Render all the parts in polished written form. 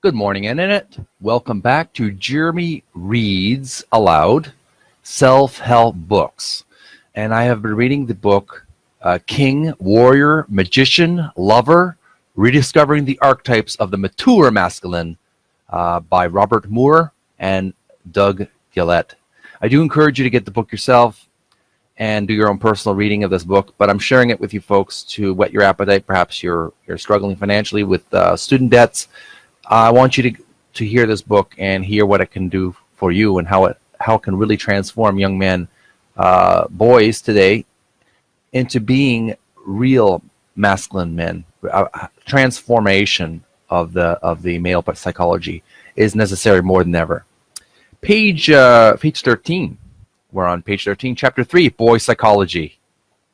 Good morning, Internet. Welcome back to Jeremy Reads Aloud Self-Help Books. And I have been reading the book King, Warrior, Magician, Lover, Rediscovering the Archetypes of the Mature Masculine by Robert Moore and Doug Gillette. I do encourage you to get the book yourself and do your own personal reading of this book, but I'm sharing it with you folks to whet your appetite. Perhaps you're struggling financially with student debts. I want you to hear this book and hear what it can do for you and how it can really transform young men, boys today, into being real masculine men. Transformation of the male psychology is necessary more than ever. Page 13. We're on page 13, chapter 3, Boy Psychology.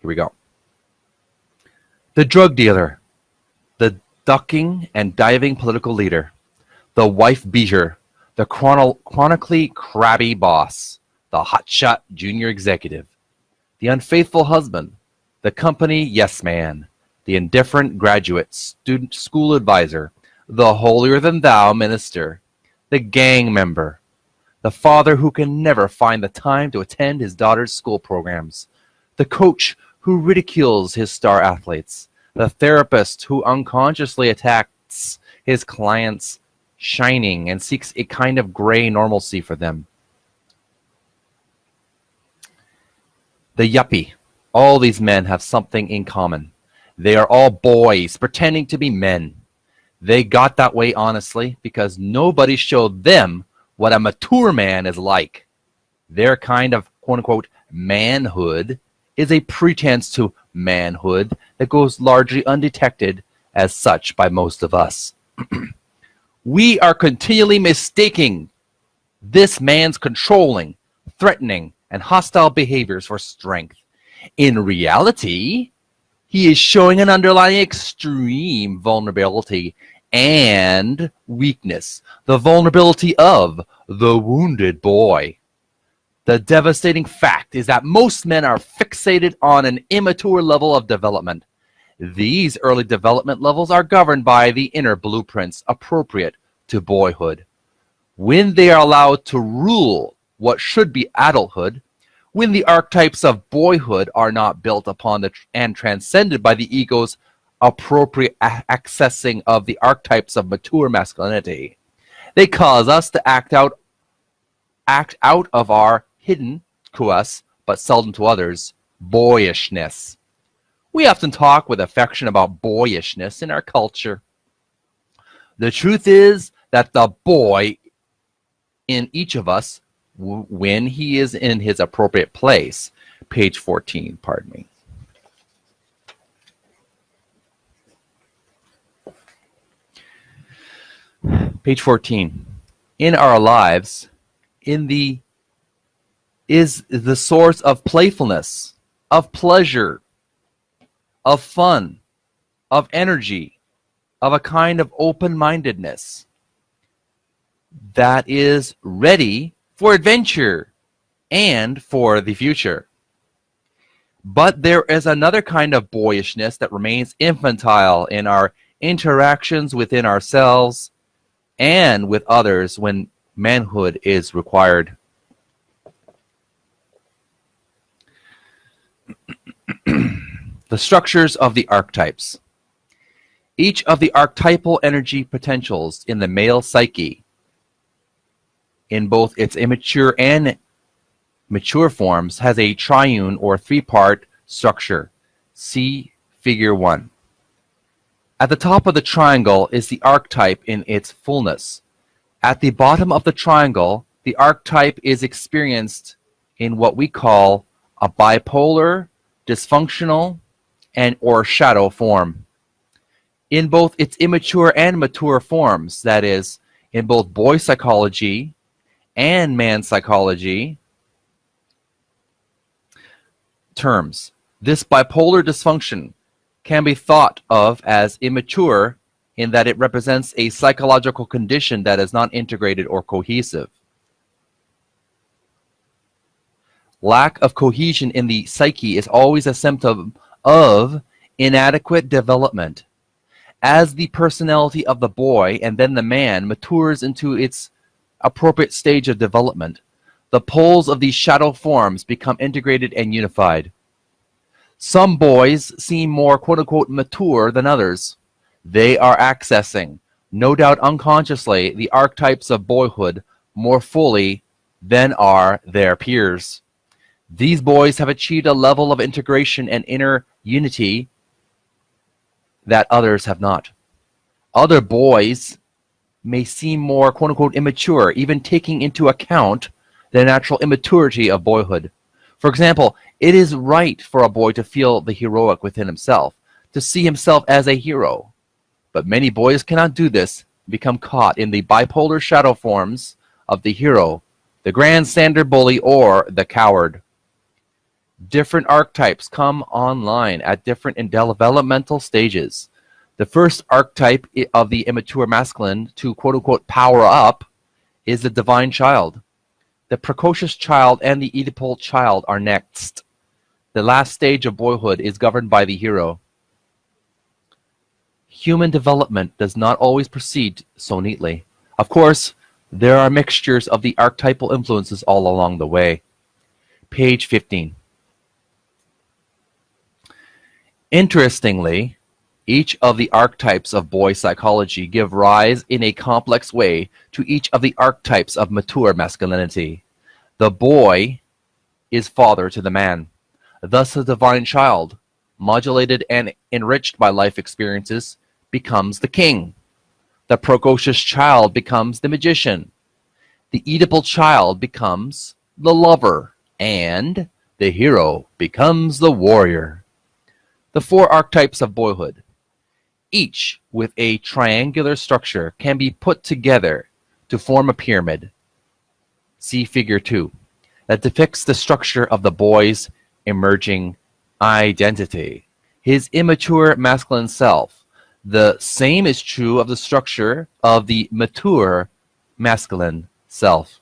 Here we go. The drug dealer, the ducking and diving political leader, the wife beater, the chronically crabby boss, the hotshot junior executive, the unfaithful husband, the company yes man, the indifferent graduate student school advisor, the holier-than-thou minister, the gang member, the father who can never find the time to attend his daughter's school programs, the coach who ridicules his star athletes, the therapist who unconsciously attacks his clients' shining and seeks a kind of gray normalcy for them, the yuppie. All these men have something in common. They are all boys pretending to be men. They got that way honestly because nobody showed them what a mature man is like. Their kind of quote-unquote manhood is a pretense to manhood that goes largely undetected as such by most of us. We are continually mistaking this man's controlling, threatening, and hostile behaviors for strength. In reality, he is showing an underlying extreme vulnerability and weakness, the vulnerability of the wounded boy. The devastating fact is that most men are fixated on an immature level of development. These early development levels are governed by the inner blueprints appropriate to boyhood. When they are allowed to rule what should be adulthood, when the archetypes of boyhood are not built upon and transcended by the ego's appropriate accessing of the archetypes of mature masculinity, they cause us to act out of our hidden to us, but seldom to others, boyishness. We often talk with affection about boyishness in our culture. The truth is that the boy in each of us, when he is in his appropriate place, page 14, pardon me. Page 14. In our lives, is the source of playfulness, of pleasure, of fun, of energy, of a kind of open-mindedness that is ready for adventure and for the future. But there is another kind of boyishness that remains infantile in our interactions within ourselves and with others when manhood is required. The structures of the archetypes. Each of the archetypal energy potentials in the male psyche, in both its immature and mature forms, has a triune or three-part structure. See Figure 1. At the top of the triangle is the archetype in its fullness. At the bottom of the triangle, the archetype is experienced in what we call a bipolar, dysfunctional, or shadow form. In both its immature and mature forms, that is, in both boy psychology and man psychology terms, this bipolar dysfunction can be thought of as immature in that it represents a psychological condition that is not integrated or cohesive. Lack of cohesion in the psyche is always a symptom of inadequate development. As the personality of the boy and then the man matures into its appropriate stage of development, the poles of these shadow forms become integrated and unified. Some boys seem more quote unquote mature than others. They are accessing, no doubt unconsciously, the archetypes of boyhood more fully than are their peers. These boys have achieved a level of integration and inner unity that others have not. Other boys may seem more quote unquote immature, even taking into account the natural immaturity of boyhood. For example, it is right for a boy to feel the heroic within himself, to see himself as a hero. But many boys cannot do this, become caught in the bipolar shadow forms of the hero, the grandstander bully, or the coward. Different archetypes come online at different developmental stages. The first archetype of the immature masculine to quote unquote power up is the divine child. The precocious child and the Oedipal child are next. The last stage of boyhood is governed by the hero. Human development does not always proceed so neatly. Of course, there are mixtures of the archetypal influences all along the way. Page 15. Interestingly, each of the archetypes of boy psychology give rise in a complex way to each of the archetypes of mature masculinity. The boy is father to the man. Thus the divine child, modulated and enriched by life experiences, becomes the king. The precocious child becomes the magician. The Oedipal child becomes the lover. And the hero becomes the warrior. The four archetypes of boyhood, each with a triangular structure, can be put together to form a pyramid. See Figure 2, that depicts the structure of the boy's emerging identity, his immature masculine self. The same is true of the structure of the mature masculine self.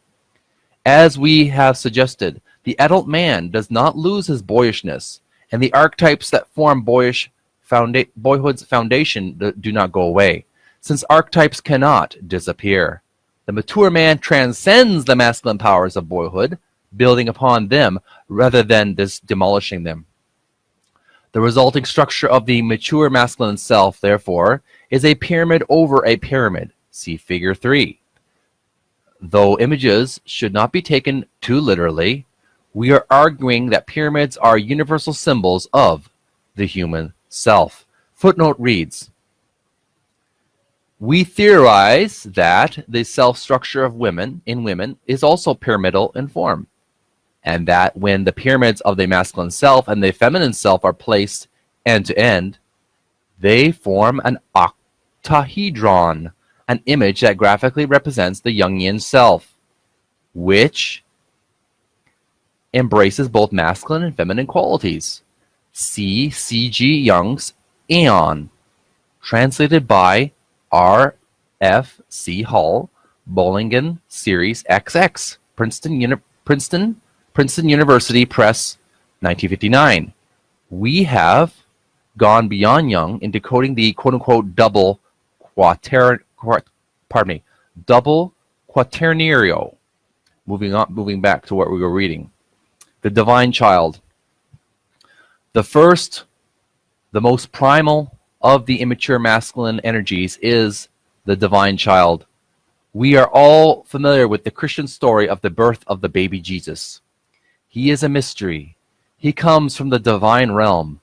As we have suggested, the adult man does not lose his boyishness, and the archetypes that form boyhood's foundation do not go away, since archetypes cannot disappear. The mature man transcends the masculine powers of boyhood, building upon them rather than demolishing them. The resulting structure of the mature masculine self, therefore, is a pyramid over a pyramid. See Figure 3. Though images should not be taken too literally, we are arguing that pyramids are universal symbols of the human self. Footnote reads, we theorize that the self-structure of women is also pyramidal in form, and that when the pyramids of the masculine self and the feminine self are placed end to end, they form an octahedron, an image that graphically represents the Jungian self, which embraces both masculine and feminine qualities. See C.G. Jung's Aeon, translated by R.F.C. Hall, Bollingen Series XX, Princeton University Press, 1959. We have gone beyond Jung in decoding the quote-unquote double quaternario. Moving back to what we were reading. The divine child. The first, the most primal of the immature masculine energies is the divine child. We are all familiar with the Christian story of the birth of the baby Jesus. He is a mystery. He comes from the divine realm,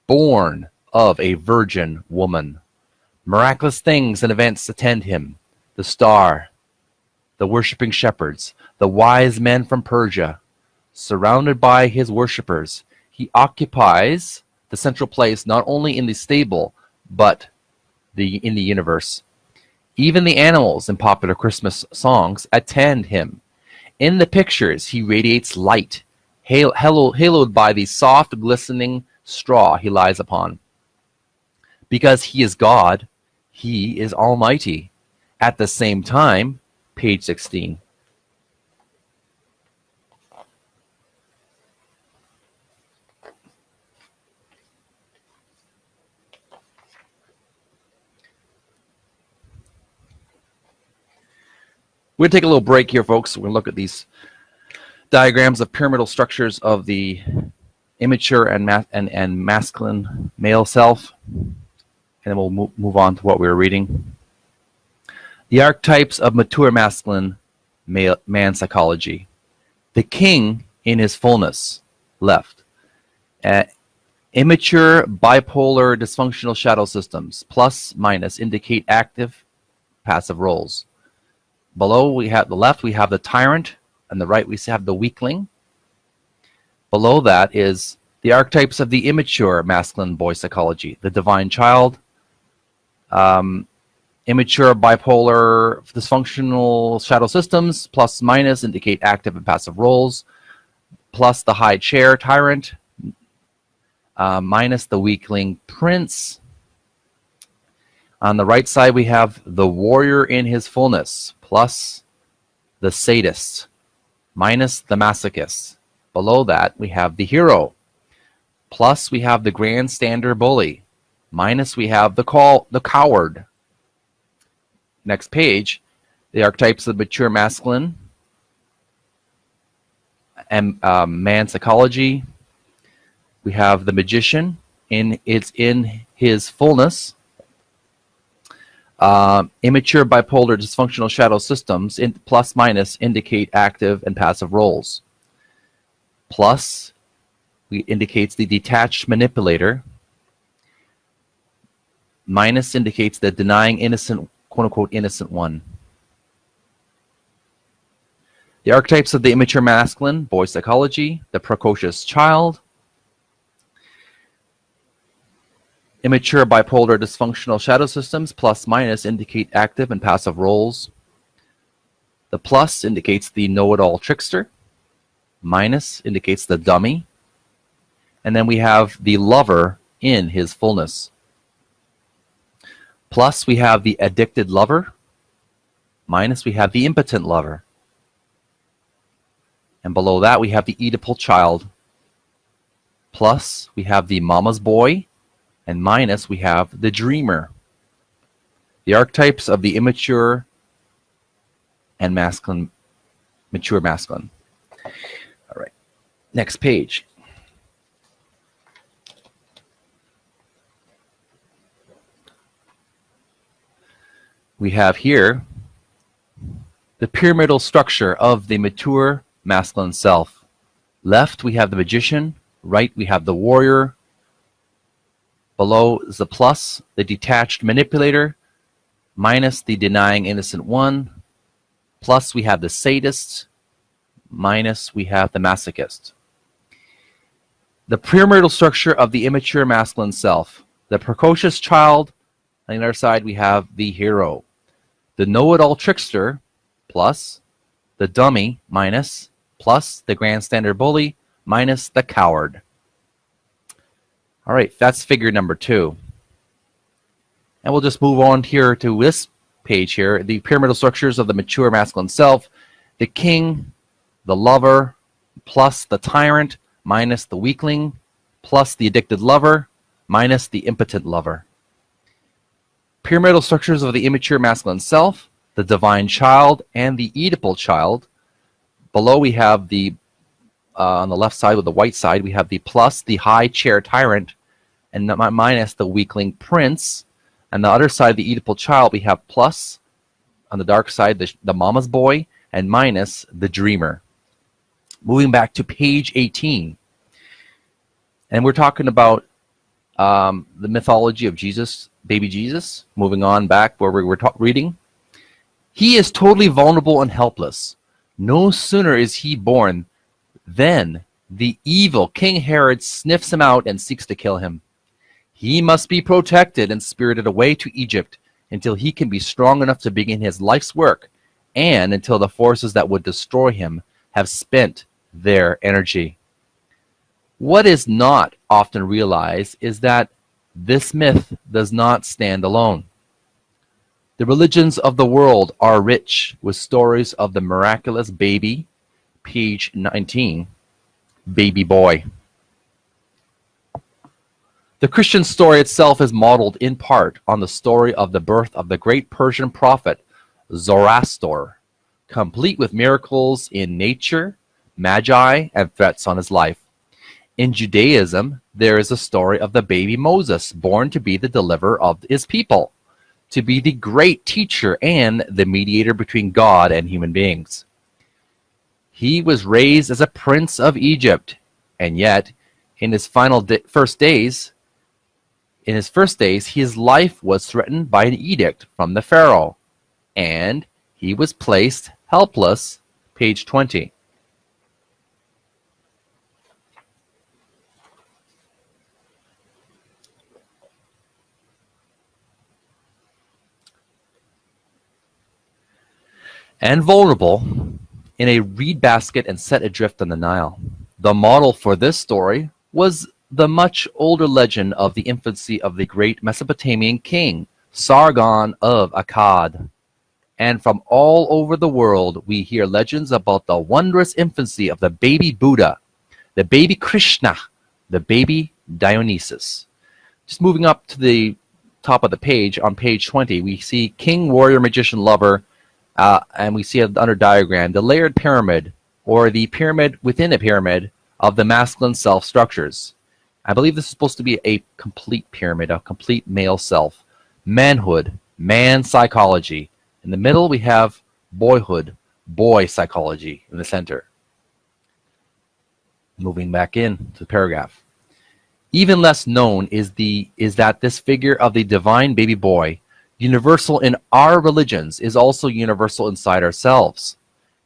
born of a virgin woman. Miraculous things and events attend him. The star, the worshipping shepherds, the wise men from Persia. Surrounded by his worshippers, he occupies the central place not only in the stable, but in the universe. Even the animals in popular Christmas songs attend him. In the pictures, he radiates light, haloed by the soft, glistening straw he lies upon. Because he is God, he is almighty. At the same time, page 16. We're going to take a little break here, folks. We're going to look at these diagrams of pyramidal structures of the immature and masculine male self, and then we'll move on to what we were reading. The archetypes of mature masculine man psychology. The king in his fullness, left. Immature bipolar dysfunctional shadow systems, plus, minus, indicate active, passive roles. Below we have the left, we have the tyrant, and the right we have the weakling. Below that is the archetypes of the immature masculine boy psychology, the divine child, immature bipolar dysfunctional shadow systems, plus minus indicate active and passive roles, plus the high chair tyrant, minus the weakling prince. On the right side we have the warrior in his fullness, plus the sadist, minus the masochist. Below that we have the hero, plus we have the grandstander bully, minus we have the coward. Next page, the archetypes of mature masculine and man psychology. We have the magician in his fullness. Immature bipolar dysfunctional shadow systems, plus minus indicate active and passive roles. Plus indicates the detached manipulator. Minus indicates the denying innocent, quote-unquote, innocent one. The archetypes of the immature masculine, boy psychology, the precocious child, immature bipolar dysfunctional shadow systems, plus minus indicate active and passive roles. The plus indicates the know-it-all trickster. Minus indicates the dummy. And then we have the lover in his fullness. Plus we have the addicted lover. Minus we have the impotent lover. And below that we have the Oedipal child. Plus we have the mama's boy. And minus we have the dreamer. The archetypes of the immature and masculine, mature masculine. All right, next page. We have here the pyramidal structure of the mature masculine self. Left we have the magician, right we have the warrior. Below is the plus, the detached manipulator, minus the denying innocent one, plus we have the sadist, minus we have the masochist. The pyramidal structure of the immature masculine self. The precocious child, on the other side we have the hero. The know-it-all trickster, plus the dummy, minus, plus the grandstander bully, minus the coward. All right, that's figure number 2. And we'll just move on here to this page here, the pyramidal structures of the mature masculine self, the king, the lover, plus the tyrant, minus the weakling, plus the addicted lover, minus the impotent lover. Pyramidal structures of the immature masculine self, the divine child, and the Oedipal child. Below we have the on the left side with the white side, we have the plus, the high chair tyrant, and minus the weakling prince. And the other side, the Oedipal child, we have plus, on the dark side, the mama's boy, and minus the dreamer. Moving back to page 18. And we're talking about the mythology of Jesus, baby Jesus. Moving on back where we were reading. He is totally vulnerable and helpless. No sooner is he born then the evil King Herod sniffs him out and seeks to kill him. He must be protected and spirited away to Egypt until he can be strong enough to begin his life's work, and until the forces that would destroy him have spent their energy. What is not often realized is that this myth does not stand alone. The religions of the world are rich with stories of the miraculous baby, page 19, baby boy. The Christian story itself is modeled in part on the story of the birth of the great Persian prophet Zoroaster, complete with miracles in nature, magi, and threats on his life. In Judaism, there is a story of the baby Moses, born to be the deliverer of his people, to be the great teacher and the mediator between God and human beings. He was raised as a prince of Egypt, and yet, in his first days, his life was threatened by an edict from the Pharaoh, and he was placed helpless, page 20. And vulnerable in a reed basket and set adrift on the Nile. The model for this story was the much older legend of the infancy of the great Mesopotamian king, Sargon of Akkad. And from all over the world, we hear legends about the wondrous infancy of the baby Buddha, the baby Krishna, the baby Dionysus. Just moving up to the top of the page, on page 20, we see king, warrior, magician, lover, and we see under diagram the layered pyramid, or the pyramid within a pyramid of the masculine self structures. I believe this is supposed to be a complete pyramid, a complete male self. Manhood, man psychology. In the middle, we have boyhood, boy psychology in the center. Moving back in to the paragraph. Even less known is that this figure of the divine baby boy, universal in our religions, is also universal inside ourselves.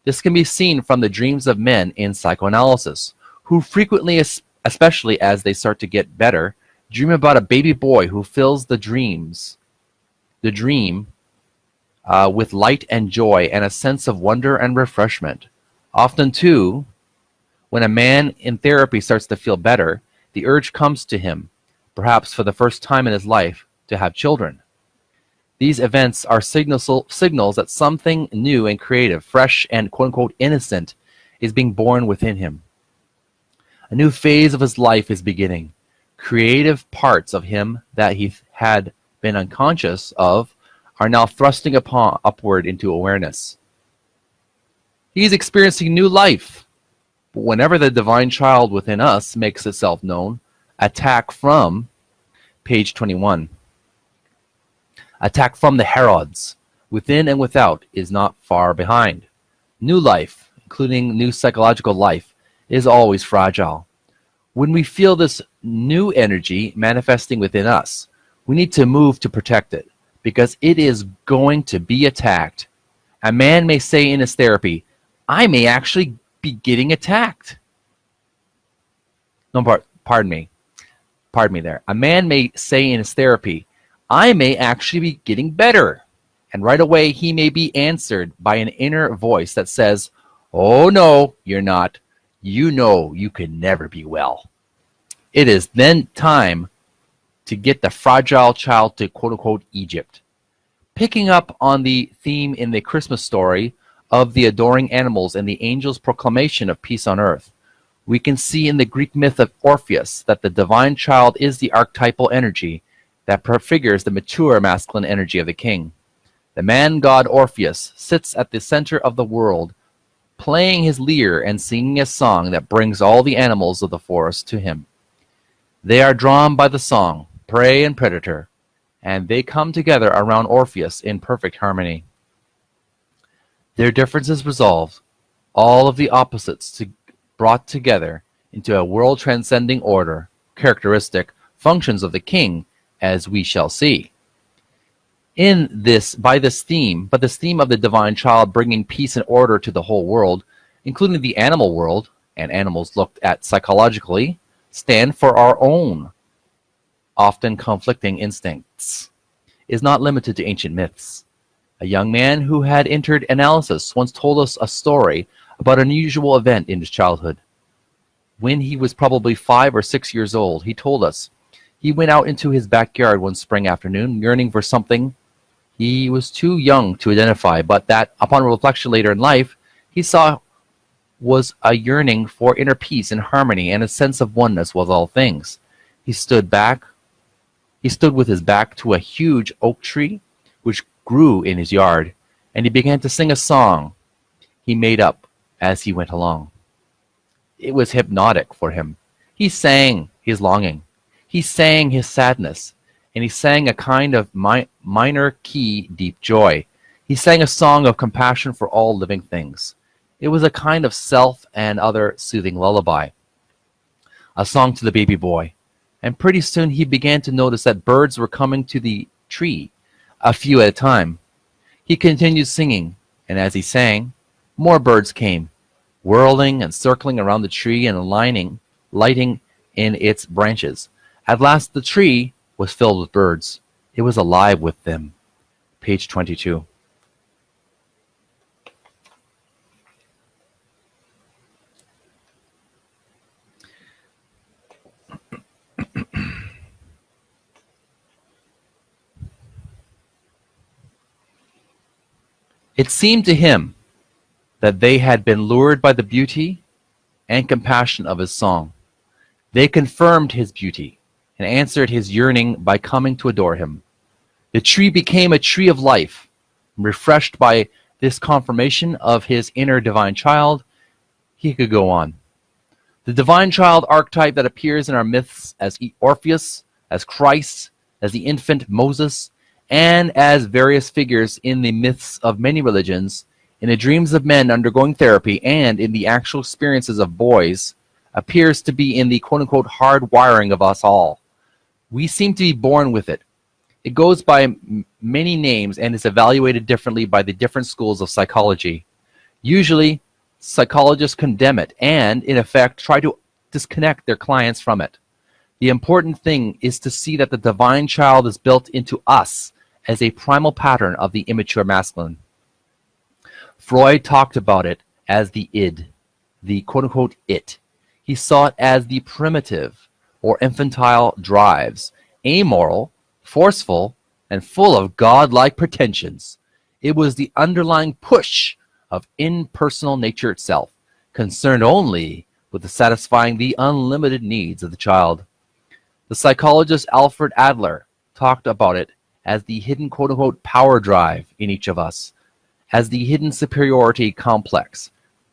This can be seen from the dreams of men in psychoanalysis, who frequently, especially as they start to get better, dream about a baby boy who fills the dream with light and joy and a sense of wonder and refreshment. Often, too, when a man in therapy starts to feel better, the urge comes to him, perhaps for the first time in his life, to have children. These events are signals that something new and creative, fresh and quote-unquote innocent is being born within him. A new phase of his life is beginning. Creative parts of him that he had been unconscious of are now thrusting upward into awareness. He is experiencing new life. But whenever the divine child within us makes itself known, attack from page 21. Attack from the Herods, within and without, is not far behind. New life, including new psychological life, is always fragile. When we feel this new energy manifesting within us, we need to move to protect it, because it is going to be attacked. A man may say in his therapy, I may actually be getting attacked. No, pardon me there. A man may say in his therapy, I may actually be getting better. And right away he may be answered by an inner voice that says, oh no, you're not. You know you can never be well. It is then time to get the fragile child to quote-unquote Egypt. Picking up on the theme in the Christmas story of the adoring animals and the angel's proclamation of peace on earth, we can see in the Greek myth of Orpheus that the divine child is the archetypal energy that prefigures the mature masculine energy of the king. The man-god Orpheus sits at the center of the world, playing his lyre and singing a song that brings all the animals of the forest to him. They are drawn by the song, prey and predator, and they come together around Orpheus in perfect harmony. Their differences resolved, all of the opposites brought together into a world-transcending order, characteristic functions of the king, as we shall see. This theme of the divine child bringing peace and order to the whole world, including the animal world, and animals looked at psychologically, stand for our own, often conflicting instincts, is not limited to ancient myths. A young man who had entered analysis once told us a story about an unusual event in his childhood. When he was probably 5 or 6 years old, he told us he went out into his backyard one spring afternoon, yearning for something he was too young to identify, but that, upon reflection later in life, he saw was a yearning for inner peace and harmony and a sense of oneness with all things. He stood with his back to a huge oak tree which grew in his yard, and he began to sing a song. he made up as he went along. It was hypnotic for him. He sang his longing. He sang his sadness. And he sang a kind of minor key deep joy. He sang a song of compassion for all living things. It was a kind of self and other soothing lullaby. A song to the baby boy. And pretty soon he began to notice that birds were coming to the tree, a few at a time. He continued singing, and as he sang, more birds came, whirling and circling around the tree and lighting in its branches. At last the tree was filled with birds. It was alive with them. Page 22. It seemed to him that they had been lured by the beauty and compassion of his song. They confirmed his beauty and answered his yearning by coming to adore him. The tree became a tree of life. Refreshed by this confirmation of his inner divine child, he could go on. The divine child archetype that appears in our myths as Orpheus, as Christ, as the infant Moses, and as various figures in the myths of many religions, in the dreams of men undergoing therapy, and in the actual experiences of boys, appears to be in the quote-unquote hard wiring of us all. We seem to be born with it. It goes by many names and is evaluated differently by the different schools of psychology. Usually, psychologists condemn it and, in effect, try to disconnect their clients from it. The important thing is to see that the divine child is built into us as a primal pattern of the immature masculine. Freud talked about it as the id, the quote-unquote it. He saw it as the primitive or infantile drives, amoral, forceful, and full of godlike pretensions. It was the underlying push of impersonal nature itself, concerned only with satisfying the unlimited needs of the child. The psychologist Alfred Adler talked about it as the hidden quote-unquote power drive in each of us, as the hidden superiority complex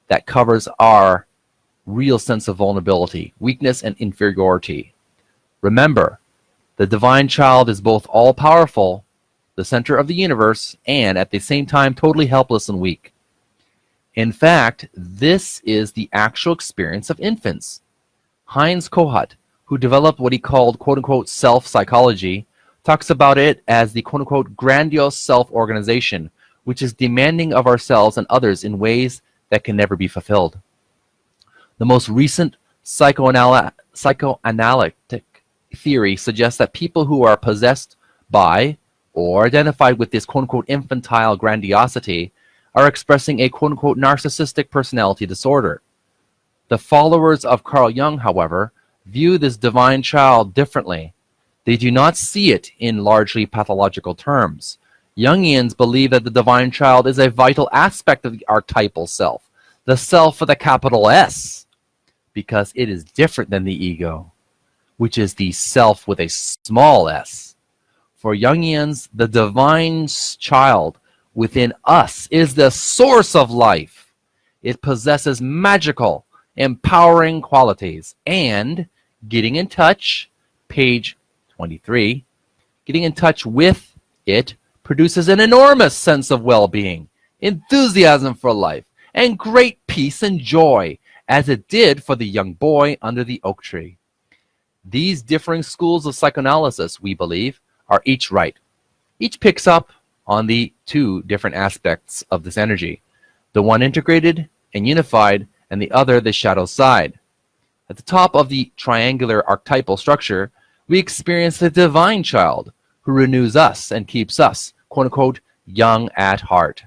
that covers our real sense of vulnerability, weakness, and inferiority. Remember, the divine child is both all-powerful, the center of the universe, and at the same time totally helpless and weak. In fact, this is the actual experience of infants. Heinz Kohut, who developed what he called quote-unquote self-psychology, talks about it as the quote-unquote grandiose self-organization, which is demanding of ourselves and others in ways that can never be fulfilled. The most recent psychoanalytic theory suggests that people who are possessed by or identified with this quote-unquote infantile grandiosity are expressing a quote-unquote narcissistic personality disorder. The followers of Carl Jung, however, view this divine child differently. They do not see it in largely pathological terms. Jungians believe that the divine child is a vital aspect of the archetypal self, the self with a capital S, because it is different than the ego, which is the self with a small s. For Jungians, the divine child within us is the source of life. It possesses magical, empowering qualities, and getting in touch, page 23, getting in touch with it produces an enormous sense of well-being, enthusiasm for life, and great peace and joy, as it did for the young boy under the oak tree. These differing schools of psychoanalysis, we believe, are each right. Each picks up on the two different aspects of this energy, the one integrated and unified, and the other the shadow side. At the top of the triangular archetypal structure, we experience the divine child who renews us and keeps us, quote-unquote, young at heart.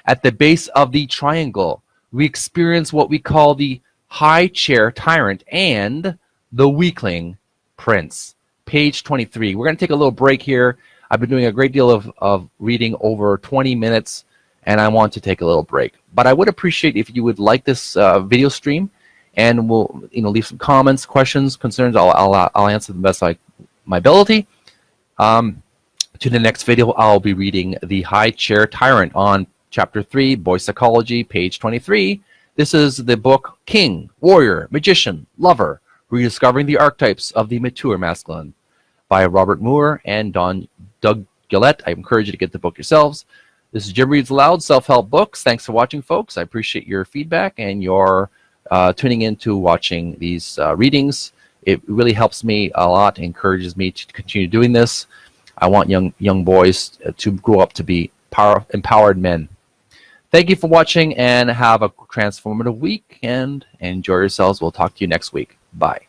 At the base of the triangle, we experience what we call the high chair tyrant and the weakling prince. Page 23. We're going to take a little break here. I've been doing a great deal of reading over 20 minutes, and I want to take a little break. But I would appreciate if you would like this video stream, and we'll leave some comments, questions, concerns. I'll answer the best my ability. To the next video, I'll be reading The High Chair Tyrant on Chapter 3, Boy Psychology, page 23. This is the book King, Warrior, Magician, Lover, Rediscovering the Archetypes of the Mature Masculine by Robert Moore and Doug Gillette. I encourage you to get the book yourselves. This is Jim Reads Aloud, Self-Help Books. Thanks for watching, folks. I appreciate your feedback and your tuning in to watching these readings. It really helps me a lot, encourages me to continue doing this. I want young boys to grow up to be empowered men. Thank you for watching and have a transformative week and enjoy yourselves. We'll talk to you next week. Bye.